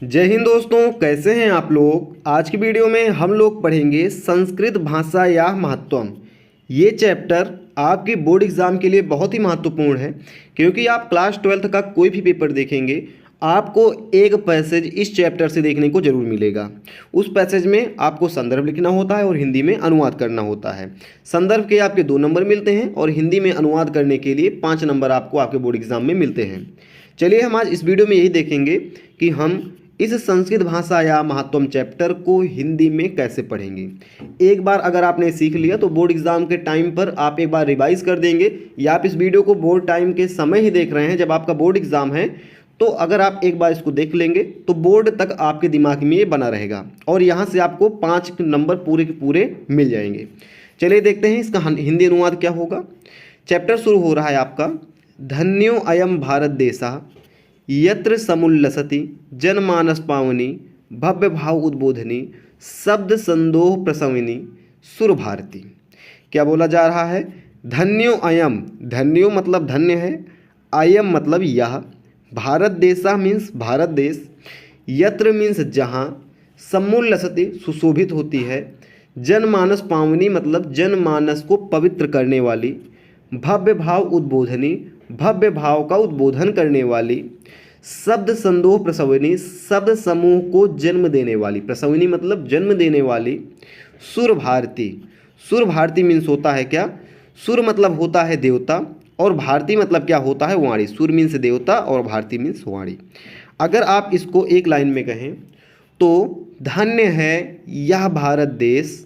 जय हिंद दोस्तों, कैसे हैं आप लोग। आज की वीडियो में हम लोग पढ़ेंगे संस्कृत भाषा या महत्वम। ये चैप्टर आपके बोर्ड एग्ज़ाम के लिए बहुत ही महत्वपूर्ण है, क्योंकि आप क्लास 12th का कोई भी पेपर देखेंगे आपको एक पैसेज इस चैप्टर से देखने को ज़रूर मिलेगा। उस पैसेज में आपको संदर्भ लिखना होता है और हिंदी में अनुवाद करना होता है। संदर्भ के आपके 2 नंबर मिलते हैं और हिंदी में अनुवाद करने के लिए 5 नंबर आपको आपके बोर्ड एग्ज़ाम में मिलते हैं। चलिए हम आज इस वीडियो में यही देखेंगे कि हम इस संस्कृत भाषा या महत्वम चैप्टर को हिंदी में कैसे पढ़ेंगे। एक बार अगर आपने सीख लिया तो बोर्ड एग्जाम के टाइम पर आप एक बार रिवाइज कर देंगे, या आप इस वीडियो को बोर्ड टाइम के समय ही देख रहे हैं जब आपका बोर्ड एग्जाम है, तो अगर आप एक बार इसको देख लेंगे तो बोर्ड तक आपके दिमाग में ये बना रहेगा और यहाँ से आपको 5 नंबर पूरे के पूरे मिल जाएंगे। चलिए देखते हैं इसका हिंदी अनुवाद क्या होगा। चैप्टर शुरू हो रहा है आपका, धन्यो अयम भारत देशा यत्र समुल्लसति जनमानस पावनी भव्य भाव उद्बोधनी शब्द संदोह प्रसविनी सुर भारती। क्या बोला जा रहा है? धन्यो अयम, धन्यो मतलब धन्य है, अयम मतलब यह, भारत देशा मीन्स भारत देश, यत्र मीन्स जहाँ, समुल्लसति सुशोभित होती है, जनमानस पावनी मतलब जनमानस को पवित्र करने वाली, भव्य भाव उद्बोधनी भव्य भाव का उद्बोधन करने वाली, शब्द संदोह प्रसविनी शब्द समूह को जन्म देने वाली, प्रसविनी मतलब जन्म देने वाली, सुर भारती। सुर भारती मीन्स होता है क्या? सुर मतलब होता है देवता और भारती मतलब क्या होता है? वाणी। सुर मीन्स देवता और भारती मीन्स वाणी। अगर आप इसको एक लाइन में कहें तो धन्य है यह भारत देश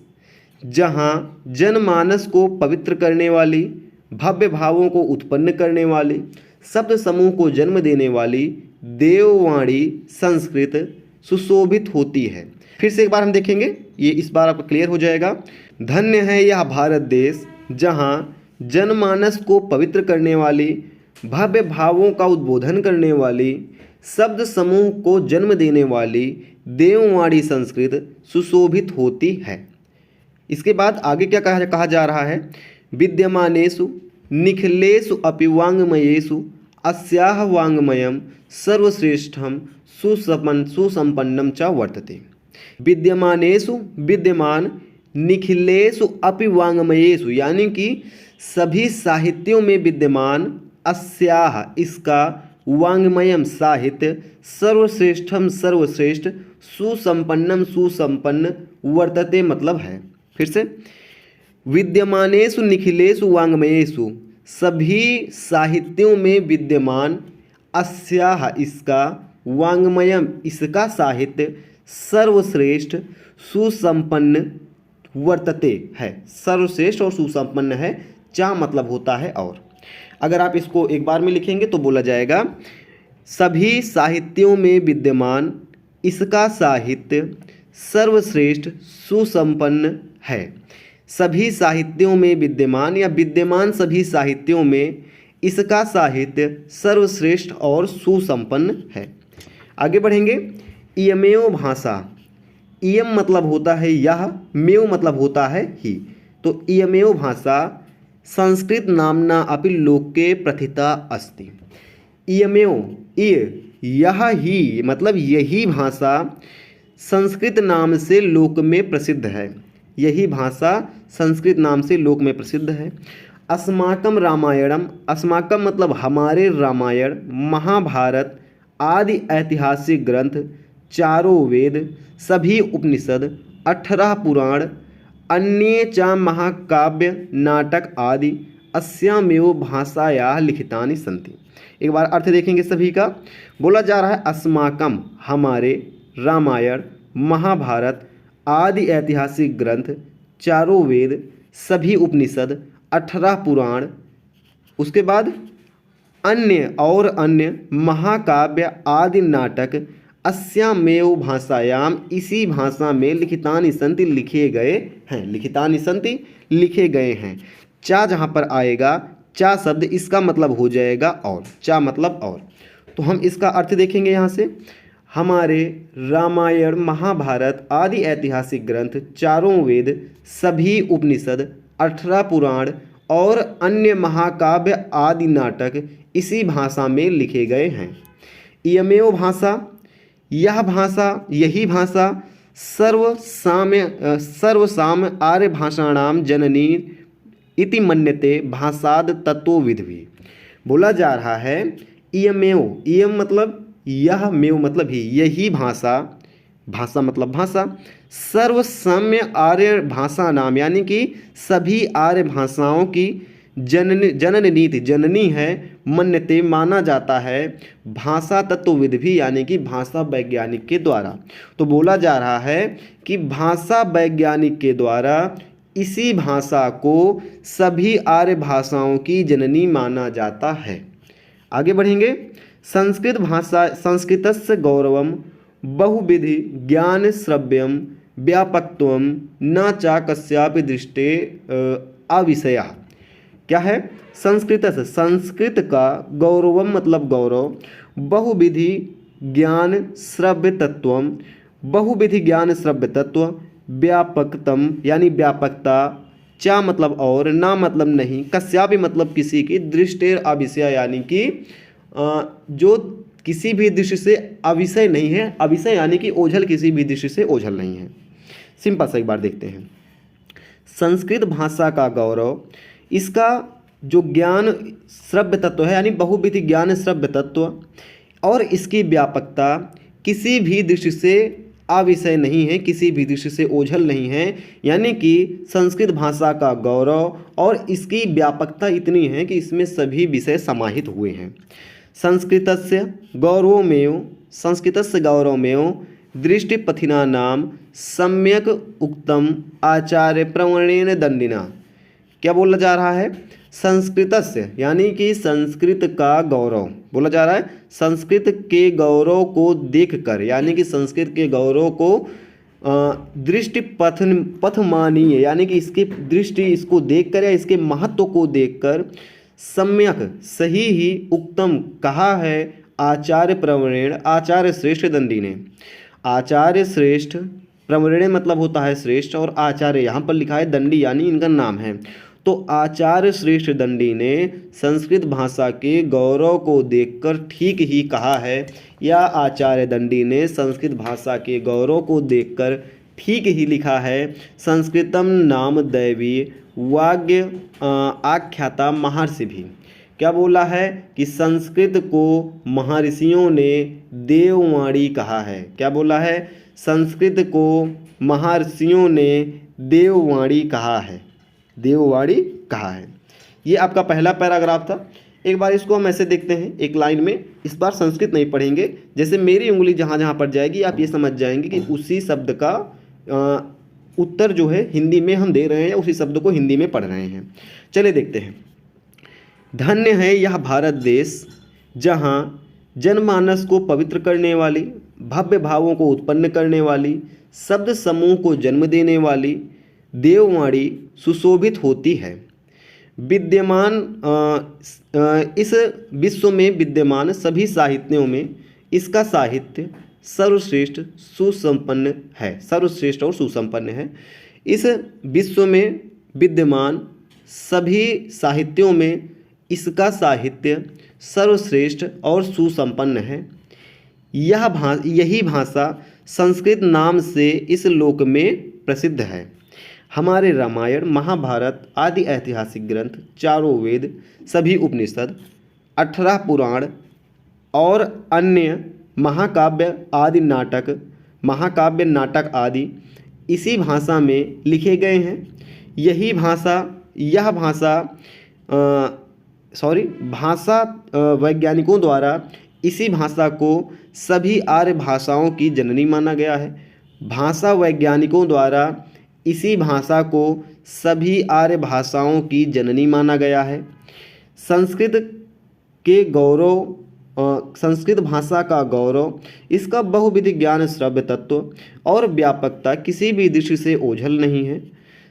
जहाँ जनमानस को पवित्र करने वाली, भव्य भावों को उत्पन्न करने वाली, शब्द समूह को जन्म देने वाली देववाणी संस्कृत सुशोभित होती है। फिर से एक बार हम देखेंगे, ये इस बार आपको क्लियर हो जाएगा। धन्य है यह भारत देश जहाँ जनमानस को पवित्र करने वाली, भव्य भावों का उद्बोधन करने वाली, शब्द समूह को जन्म देने वाली देववाणी संस्कृत सुशोभित होती है। इसके बाद आगे क्या कहा जा रहा है? विद्यमानेषु निखिलेषु अपि वाङ्मयेषु अस्याः वाङ्मयं सर्वश्रेष्ठं सुसंपन्नं च वर्तते। विद्यमानेषु विद्यमान, निखिलेषु अपि वाङ्मयेषु यानी कि सभी साहित्यों में विद्यमान, अस्याः इसका, वाङ्मयम साहित्य, सर्वश्रेष्ठम सर्वश्रेष्ठ, सुसंपन्नम सुसंपन्न, वर्तते मतलब है। फिर से, विद्यमानेषु निखिलेषु वाङ्मयेषु सभी साहित्यों में विद्यमान, अस्याः इसका, वाङ्मयम इसका साहित्य, सर्वश्रेष्ठ सुसंपन्न वर्तते है। सर्वश्रेष्ठ और सुसंपन्न है, चा मतलब होता है और। अगर आप इसको एक बार में लिखेंगे तो बोला जाएगा सभी साहित्यों में विद्यमान, इसका साहित्य सर्वश्रेष्ठ सुसंपन्न है। सभी साहित्यों में विद्यमान या विद्यमान सभी साहित्यों में इसका साहित्य सर्वश्रेष्ठ और सुसंपन्न है। आगे बढ़ेंगे। इयमेव भाषा, इयम मतलब होता है यह, मेव मतलब होता है ही। तो इयमेव भाषा संस्कृत नामना अपि लोके प्रथिता अस्ति। इयमेव, यह ही मतलब यही भाषा संस्कृत नाम से लोक में प्रसिद्ध है। यही भाषा संस्कृत नाम से लोक में प्रसिद्ध है। अस्माकम रामायणम, अस्माकम मतलब हमारे रामायण, महाभारत आदि ऐतिहासिक ग्रंथ, चारों वेद, सभी उपनिषद, 18 पुराण, अन्ये च महाकाव्य नाटक आदि अस्यामेव भाषायाः लिखितानि सन्ति। एक बार अर्थ देखेंगे सभी का। बोला जा रहा है अस्माकम हमारे, रामायण, महाभारत आदि ऐतिहासिक ग्रंथ, चारों वेद, सभी उपनिषद, 18 पुराण, उसके बाद अन्य और अन्य, महाकाव्य आदि नाटक, अस्यामेव भाषायाम इसी भाषा में, लिखितानि सन्ति लिखे गए हैं, लिखितानि सन्ति लिखे गए हैं। चा जहाँ पर आएगा, चा शब्द इसका मतलब हो जाएगा और, चा मतलब और। तो हम इसका अर्थ देखेंगे यहाँ से। हमारे रामायण, महाभारत आदि ऐतिहासिक ग्रंथ, चारों वेद, सभी उपनिषद, 18 पुराण और अन्य महाकाव्य आदि नाटक इसी भाषा में लिखे गए हैं। इयमेव भाषा, यह भाषा यही भाषा सर्वसाम आर्य भाषाणाम जननी इति मन्यते भाषाद तत्वविद भी। बोला जा रहा है इयमेव, इयम मतलब यह, मेव मतलब ही, यही भाषा, भाषा मतलब भाषा, सर्वसाम्य आर्य भाषा नाम यानी कि सभी आर्य भाषाओं की जननी जननी है, मन्यते माना जाता है, भाषा तत्वविद भी यानी कि भाषा वैज्ञानिक के द्वारा। तो बोला जा रहा है कि भाषा वैज्ञानिक के द्वारा इसी भाषा को सभी आर्य भाषाओं की जननी माना जाता है। आगे बढ़ेंगे। संस्कृत भाषा संस्कृतस्य गौरवम बहुविधि ज्ञान श्रव्यम व्यापकत्वम न चा कस्यापि दृष्टे अविषयः। क्या है? संस्कृत से, संस्कृत का गौरवम मतलब गौरव, बहुविधि ज्ञान श्रव्य तत्वम, बहुविधि ज्ञान श्रव्य तत्व, व्यापकतम यानी व्यापकता, चा मतलब और, ना मतलब नहीं, कस्यापि मतलब किसी की, दृष्टेर अविषय यानी कि जो किसी भी दृष्टि से अविषय नहीं है, अविषय यानी कि ओझल, किसी भी दृष्टि से ओझल नहीं है। सिंपल सा एक बार देखते हैं। संस्कृत भाषा का गौरव, इसका जो ज्ञान श्रव्य तत्व है यानी बहुविधि ज्ञान श्रव्य तत्व, और इसकी व्यापकता किसी भी दृष्टि से अविषय नहीं है, किसी भी दृष्टि से ओझल नहीं है, यानी कि संस्कृत भाषा का गौरव और इसकी व्यापकता इतनी है कि इसमें सभी विषय समाहित हुए हैं। संस्कृतस्य गौरवमेव, संस्कृतस्य गौरवमेव दृष्टिपथिना नाम सम्यक उक्तम आचार्य प्रवणेन दंडिना। क्या बोला जा रहा है? संस्कृतस्य यानी कि संस्कृत का गौरव, बोला जा रहा है संस्कृत के गौरव को देखकर, यानी कि संस्कृत के गौरव को दृष्टि पथमानीय यानी कि इसकी दृष्टि, इसको देखकर या इसके महत्व को देखकर, सम्यक सही ही, उक्तम कहा है, आचार्य प्रवणेन आचार्य श्रेष्ठ दंडी ने। आचार्य श्रेष्ठ, प्रवणेन मतलब होता है श्रेष्ठ, और आचार्य यहाँ पर लिखा है दंडी यानी इनका नाम है। तो आचार्य श्रेष्ठ दंडी ने संस्कृत भाषा के गौरव को देखकर ठीक ही कहा है, या आचार्य दंडी ने संस्कृत भाषा के गौरव को देखकर ठीक ही लिखा है। संस्कृतम नाम दैवी वाग्य आख्याता महर्षि भी। क्या बोला है? कि संस्कृत को महर्षियों ने देववाणी कहा है। क्या बोला है? संस्कृत को महर्षियों ने देववाणी कहा है, देववाणी कहा है। ये आपका पहला पैराग्राफ था। एक बार इसको हम ऐसे देखते हैं एक लाइन में, इस बार संस्कृत नहीं पढ़ेंगे, जैसे मेरी उंगली जहाँ जहाँ पर जाएगी आप ये समझ जाएंगे कि उसी शब्द का उत्तर जो है हिंदी में हम दे रहे हैं, उसी शब्द को हिंदी में पढ़ रहे हैं। चलिए देखते हैं। धन्य है यह भारत देश, जहाँ जनमानस को पवित्र करने वाली, भव्य भावों को उत्पन्न करने वाली, शब्द समूह को जन्म देने वाली देववाणी सुशोभित होती है। विद्यमान इस विश्व में विद्यमान सभी साहित्यों में इसका साहित्य सर्वश्रेष्ठ सुसंपन्न है, सर्वश्रेष्ठ और सुसंपन्न है। इस विश्व में विद्यमान सभी साहित्यों में इसका साहित्य सर्वश्रेष्ठ और सुसंपन्न है। यही भाषा संस्कृत नाम से इस लोक में प्रसिद्ध है। हमारे रामायण, महाभारत आदि ऐतिहासिक ग्रंथ, चारों वेद, सभी उपनिषद, 18 पुराण और अन्य महाकाव्य आदि नाटक, महाकाव्य नाटक आदि इसी भाषा में लिखे गए हैं। यह भाषा वैज्ञानिकों द्वारा इसी भाषा को सभी आर्य भाषाओं की जननी माना गया है। भाषा वैज्ञानिकों द्वारा इसी भाषा को सभी आर्य भाषाओं की जननी माना गया है। संस्कृत के गौरव, संस्कृत भाषा का गौरव, इसका बहुविधि ज्ञान श्रव्य तत्व और व्यापकता किसी भी दृष्टि से ओझल नहीं है।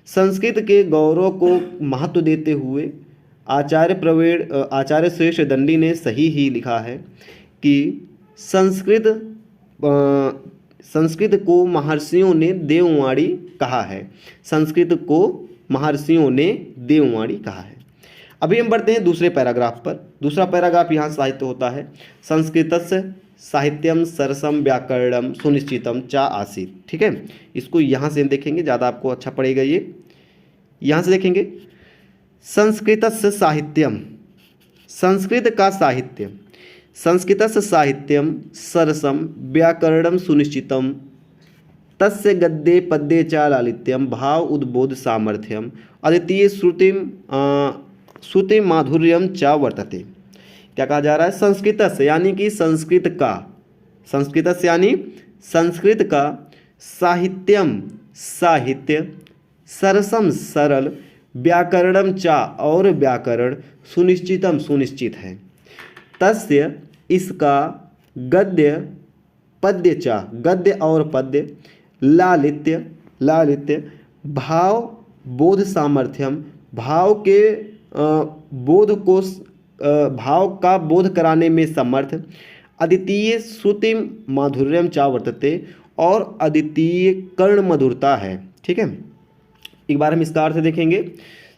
संस्कृत के गौरव को महत्व देते हुए आचार्य श्रेष्ठ दंडी ने सही ही लिखा है कि संस्कृत को महर्षियों ने देववाणी कहा है। संस्कृत को महर्षियों ने देववाणी कहा है। अभी हम बढ़ते हैं दूसरे पैराग्राफ पर। दूसरा पैराग्राफ यहाँ साहित्य होता है। संस्कृतस्य साहित्यम सरसम व्याकरणम सुनिश्चितम चा आसीत। ठीक है, इसको यहाँ से देखेंगे, ज़्यादा आपको अच्छा पड़ेगा। ये यहाँ से देखेंगे, संस्कृतस्य साहित्यम, संस्कृत का साहित्य, संस्कृतस्य साहित्यम सरसम व्याकरणम सुनिश्चितम तस्य गद्ये पद्ये च लालित्यम भाव उद्बोध सामर्थ्यम अद्वितीय श्रुति माधुर्यम च वर्तते। क्या कहा जा रहा है? संस्कृतस्य यानी कि संस्कृत का, संस्कृतस्य यानी संस्कृत का, साहित्यम साहित्य, सरसम सरल, व्याकरणम च और व्याकरण, सुनिश्चितम सुनिश्चित है, तस्य इसका, गद्य पद्य च गद्य और पद्य, लालित्य लालित्य, भाव बोध सामर्थ्यम भाव के बोध को, भाव का बोध कराने में समर्थ, अद्वितीय श्रुति माधुर्यम चा वर्तते और अद्वितीय कर्ण मधुरता है। ठीक है, एक बार हम इसका अर्थ देखेंगे।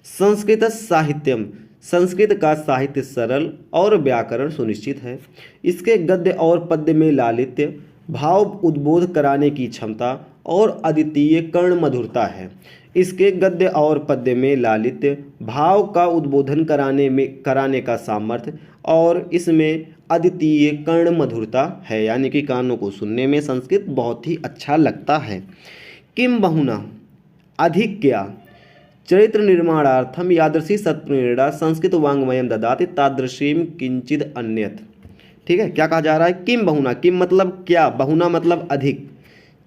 संस्कृत साहित्यम, संस्कृत का साहित्य सरल और व्याकरण सुनिश्चित है, इसके गद्य और पद्य में लालित्य, भाव उद्बोध कराने की क्षमता और अद्वितीय कर्ण मधुरता है। इसके गद्य और पद्य में लालित्य, भाव का उद्बोधन कराने का सामर्थ्य और इसमें अद्वितीय कर्ण मधुरता है, यानी कि कानों को सुनने में संस्कृत बहुत ही अच्छा लगता है। किम बहुना, अधिक क्या, चरित्र निर्माणार्थम यादृशी सत्प्रेरणा संस्कृत वाङ्मयम ददाति तादृशीम किंचिद अन्यत। ठीक है, क्या कहा जा रहा है? किम बहुना, किम मतलब क्या, बहुना मतलब अधिक,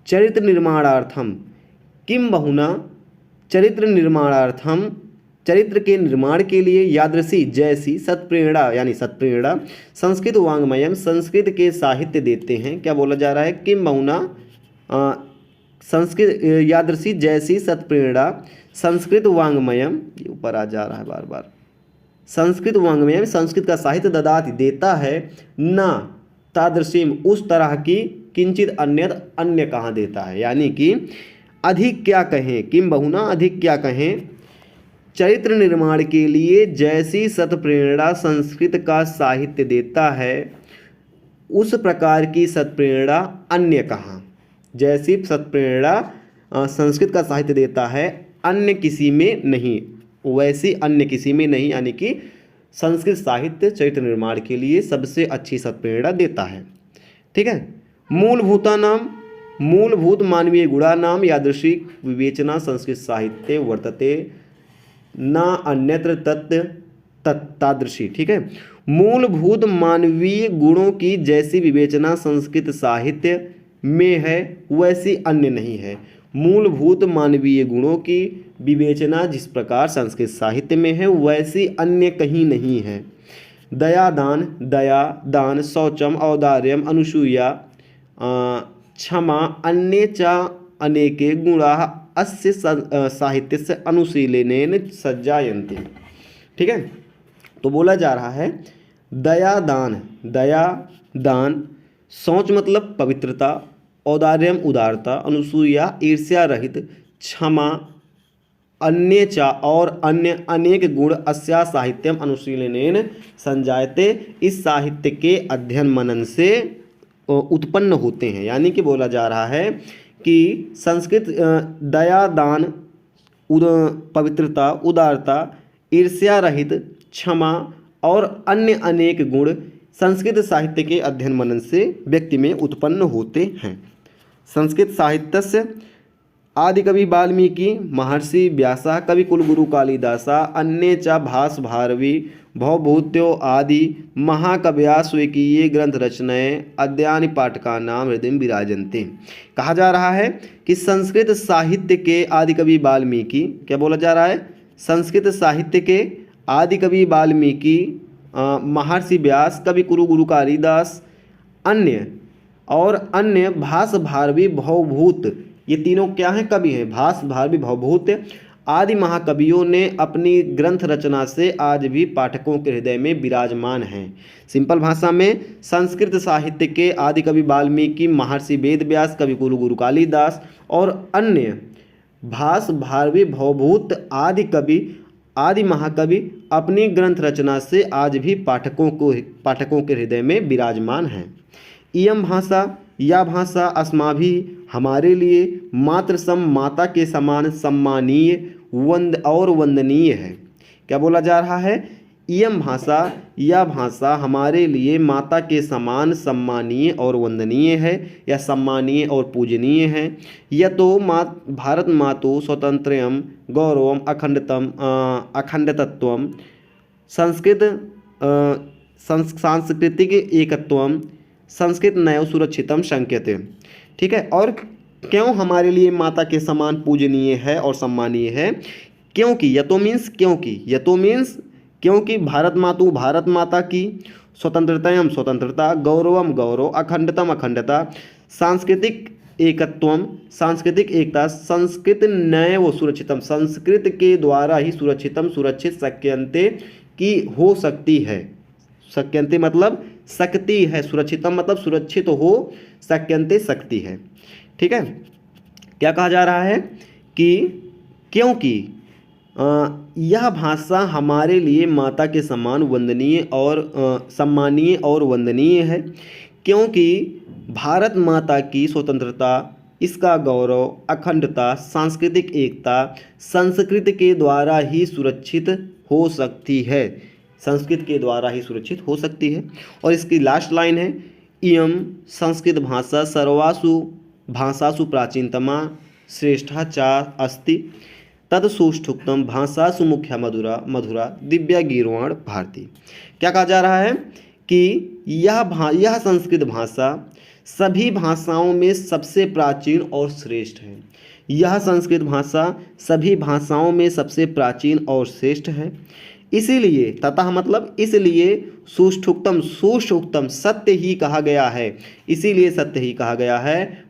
चरित्र निर्माणार्थम, किम बहुना चरित्र निर्माणार्थम, चरित्र के निर्माण के लिए, यादृशी जैसी, सत्प्रेरणा यानी सत्प्रेरणा, संस्कृत वाङ्मयम संस्कृत के साहित्य देते हैं। क्या बोला जा रहा है? किम बहुना संस्कृत, यादृशी जैसी सत्प्रेरणा संस्कृत वाङ्मयम, ये ऊपर आ जा रहा है बार बार, संस्कृत वाङ्मयम संस्कृत का साहित्य ददाति देता है, न तादृशीम उस तरह की, किंचित अन्य कहाँ देता है, यानी कि अधिक क्या कहें, किम बहुना अधिक क्या कहें, चरित्र निर्माण के लिए जैसी सत्प्रेरणा संस्कृत का साहित्य देता है उस प्रकार की सत्प्रेरणा अन्य कहाँ, जैसी सत्प्रेरणा संस्कृत का साहित्य देता है अन्य किसी में नहीं, वैसी अन्य किसी में नहीं, यानी कि संस्कृत साहित्य चरित्र निर्माण के लिए सबसे अच्छी सत्प्रेरणा देता है। ठीक है, मूलभूता नाम, मूलभूत मानवीय गुणा नाम यादृशिक विवेचना संस्कृत साहित्य वर्तते न अन्यत्र तादृशी। ठीक है, मूलभूत मानवीय गुणों की जैसी विवेचना संस्कृत साहित्य में है वैसी अन्य नहीं है। मूलभूत मानवीय गुणों की विवेचना जिस प्रकार संस्कृत साहित्य में है वैसी अन्य कहीं नहीं है। दया दान, शौचम, औदार्यम, अनुसूया, क्षमा, अन्ये च अनेके गुणाः अस्य साहित्यस्य अनुशीलनेन सज्जायन्ते। ठीक है, तो बोला जा रहा है दया दान, शौच मतलब पवित्रता, औदार्यम उदारता, अनुसूया ईर्ष्या रहित, क्षमा, अन्य च और अन्य अनेक गुण अस्या साहित्यम अनुशीलनेन संजायते, इस साहित्य के अध्ययन मनन से उत्पन्न होते हैं। यानी कि बोला जा रहा है कि संस्कृत दया दान, पवित्रता, उदारता, ईर्ष्या रहित, क्षमा और अन्य अनेक गुण संस्कृत साहित्य के अध्ययन मनन से व्यक्ति में उत्पन्न होते हैं। संस्कृत साहित्यस्य आदिकवि वाल्मीकि, महर्षि व्यासः, कवि कुलगुरु कालिदासा, अन्ये च भास भारवी, भवभूत्यो आदि महाकवया स्वीकीय ग्रंथ रचनाएं अद्यानि पाठकानां हृदय विराजन्ते। कहा जा रहा है कि संस्कृत साहित्य के आदिकवि वाल्मीकि, क्या बोला जा रहा है? संस्कृत साहित्य के आदिकवि वाल्मीकि, महर्षि व्यास, कवि कुलगुरु कालिदास, अन्य भास भारवी भवभूत, ये तीनों क्या हैं? कवि हैं। भास भारवी भवभूत आदि महाकवियों ने अपनी ग्रंथ रचना से आज भी पाठकों के हृदय में विराजमान हैं। सिंपल भाषा में संस्कृत साहित्य के आदि कवि वाल्मीकि, महर्षि वेदव्यास, कवि कुलगुरु कालिदास और अन्य भास भारवी भवभूत आदि कवि, आदि महाकवि अपनी ग्रंथ रचना से आज भी पाठकों के हृदय में विराजमान हैं। इयं भाषा, यह भाषा अस्माभिः हमारे लिए मातृ सम, माता के समान सम्मानीय और वंदनीय है। क्या बोला जा रहा है? इयं भाषा, यह भाषा हमारे लिए माता के समान सम्मानीय और वंदनीय है या सम्मानीय और पूजनीय है। यतो भारत मातु स्वातंत्र्यम गौरवम अखंडतत्वम सांस्कृतिक एकत्वम संस्कृत नैव सुरक्षितम शंक्यते। ठीक है, और क्यों हमारे लिए माता के समान पूजनीय है और सम्मानीय है? क्योंकि यतो मीन्स क्योंकि भारत मातु, भारत माता की, स्वतंत्रतायाम स्वतंत्रता, गौरवम गौरव, अखंडतम अखंडता, सांस्कृतिक एकत्वम सांस्कृतिक एकता, संस्कृत नैव सुरक्षितम संस्कृत के द्वारा ही सुरक्षितम सुरक्षित शक्यन्ते की हो सकती है। शक्यन्ते मतलब सकती है, सुरक्षितम मतलब सुरक्षित हो, शक्यन्ते सकती है। ठीक है, क्या कहा जा रहा है कि क्योंकि यह भाषा हमारे लिए माता के समान वंदनीय और सम्मानीय और वंदनीय है, क्योंकि भारत माता की स्वतंत्रता, इसका गौरव, अखंडता, सांस्कृतिक एकता संस्कृत के द्वारा ही सुरक्षित हो सकती है, संस्कृत के द्वारा ही सुरक्षित हो सकती है। और इसकी लास्ट लाइन है, इयं संस्कृत भाषा सर्वासु भाषासु प्राचीनतमा श्रेष्ठा चा अस्ति तत्सुष्ठुक्तम भाषासु मुख्या मधुरा दिव्या गीर्वाण भारती। क्या कहा जा रहा है कि यह संस्कृत भाषा सभी भाषाओं में सबसे प्राचीन और श्रेष्ठ है। यह संस्कृत भाषा सभी भाषाओं में सबसे प्राचीन और श्रेष्ठ है। इसीलिए ततः मतलब इसलिए सुष्ठुक्तम सत्य ही कहा गया है, इसीलिए सत्य ही कहा गया है।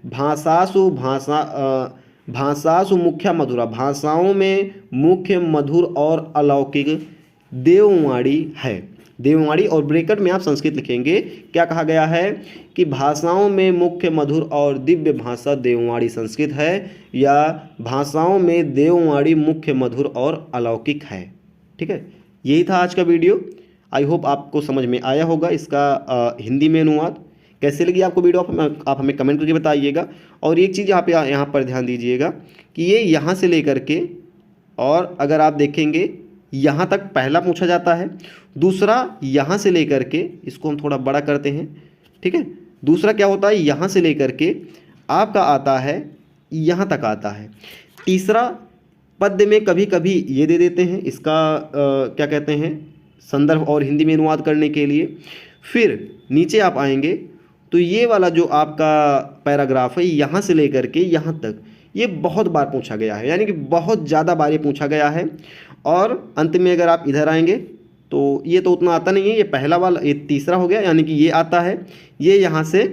भाषासु मुख्य मधुरा, भाषाओं में मुख्य मधुर और अलौकिक देववाणी है। देववाणी, और ब्रैकेट में आप संस्कृत लिखेंगे। क्या कहा गया है कि भाषाओं में मुख्य मधुर और दिव्य भाषा देववाणी संस्कृत है, या भाषाओं में देववाणी मुख्य मधुर और अलौकिक है। ठीक है, यही था आज का वीडियो। आई होप आपको समझ में आया होगा इसका हिंदी में अनुवाद। कैसे लगी आपको वीडियो आप हमें कमेंट करके बताइएगा। और एक चीज़ यहाँ पर ध्यान दीजिएगा कि ये यहाँ से लेकर के, और अगर आप देखेंगे यहाँ तक पहला पूछा जाता है, दूसरा यहाँ से लेकर के, इसको हम थोड़ा बड़ा करते हैं। ठीक है, दूसरा क्या होता है, यहाँ से लेकर के आपका आता है यहाँ तक आता है। तीसरा पद्य में कभी कभी ये दे देते हैं, इसका क्या कहते हैं, संदर्भ और हिंदी में अनुवाद करने के लिए। फिर नीचे आप आएंगे तो ये वाला जो आपका पैराग्राफ है, यहाँ से लेकर के यहाँ तक, ये बहुत बार पूछा गया है, यानी कि बहुत ज़्यादा बार ये पूछा गया है। और अंत में अगर आप इधर आएंगे तो ये तो उतना आता नहीं है, ये पहला वाला, ये तीसरा हो गया, यानी कि ये आता है, ये यहाँ से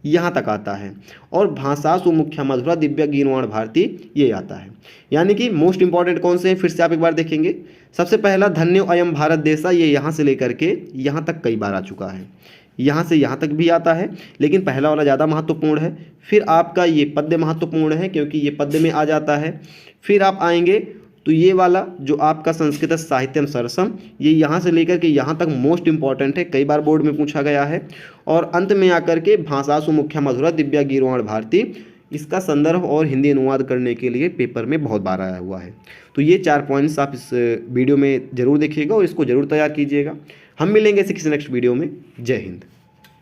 यहाँ तक आता है। और भाषासु मुख्य मधुरा दिव्या गीर्वाण भारती ये आता है। यानी कि मोस्ट इंपॉर्टेंट कौन से हैं, फिर से आप एक बार देखेंगे। सबसे पहला धन्यो अयम भारत देशा, ये यहाँ से लेकर के यहाँ तक कई बार आ चुका है, यहाँ से यहाँ तक भी आता है, लेकिन पहला वाला ज़्यादा महत्वपूर्ण है। फिर आपका ये पद्य महत्वपूर्ण है क्योंकि ये पद्य में आ जाता है। फिर आप आएंगे तो ये वाला जो आपका संस्कृत साहित्यम सरसम, ये यहाँ से लेकर के यहाँ तक मोस्ट इंपॉर्टेंट है, कई बार बोर्ड में पूछा गया है। और अंत में आकर के भाषासु मुख्य मधुरा दिव्या गीर्वाण भारती, इसका संदर्भ और हिंदी अनुवाद करने के लिए पेपर में बहुत बार आया हुआ है। तो ये 4 पॉइंट्स आप इस वीडियो में ज़रूर देखिएगा और इसको ज़रूर तैयार कीजिएगा। हम मिलेंगे किसी नेक्स्ट वीडियो में। जय हिंद।